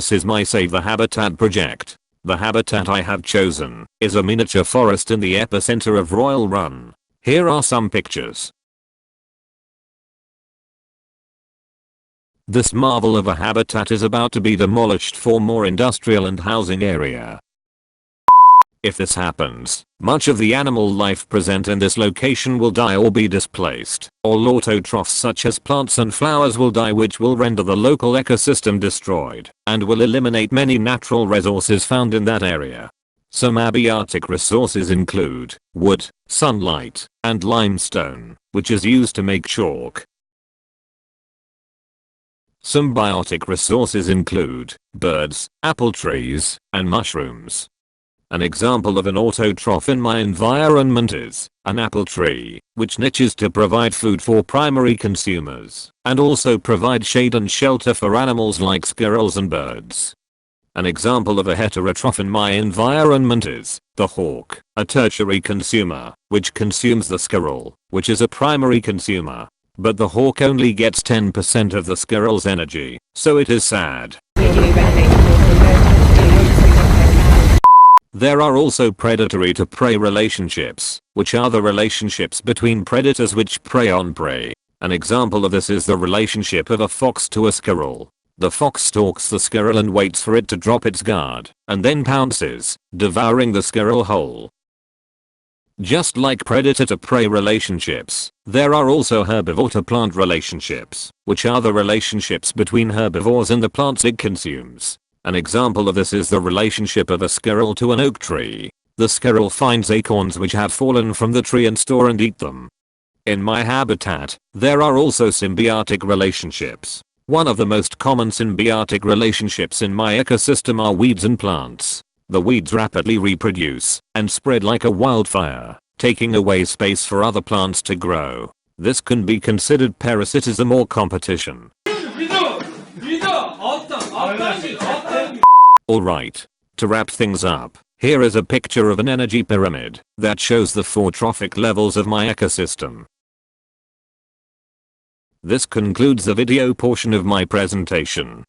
this is my Save the Habitat project. The habitat I have chosen is a miniature forest in the epicenter of Royal Run. Here are some pictures. This marvel of a habitat is about to be demolished for more industrial and housing area. If this happens, much of the animal life present in this location will die or be displaced. All autotrophs such as plants and flowers will die, which will render the local ecosystem destroyed and will eliminate many natural resources found in that area. Some abiotic resources include wood, sunlight, and limestone, which is used to make chalk. Some biotic resources include birds, apple trees, and mushrooms. An example of an autotroph in my environment is an apple tree, which niches to provide food for primary consumers and also provide shade and shelter for animals like squirrels and birds. An example of a heterotroph in my environment is the hawk, a tertiary consumer, which consumes the squirrel, which is a primary consumer. But the hawk only gets 10% of the squirrel's energy, so it is sad. There are also predatory to prey relationships, which are the relationships between predators which prey on prey. An example of this is the relationship of a fox to a squirrel. The fox stalks the squirrel and waits for it to drop its guard, and then pounces, devouring the squirrel whole. Just like predator to prey relationships, there are also herbivore to plant relationships, which are the relationships between herbivores and the plants it consumes. An example of this is the relationship of a squirrel to an oak tree. The squirrel finds acorns which have fallen from the tree and store and eat them. In my habitat, there are also symbiotic relationships. One of the most common symbiotic relationships in my ecosystem are weeds and plants. The weeds rapidly reproduce and spread like a wildfire, taking away space for other plants to grow. This can be considered parasitism or competition. Alright. To wrap things up, here is a picture of an energy pyramid that shows the 4 trophic levels of my ecosystem. This concludes the video portion of my presentation.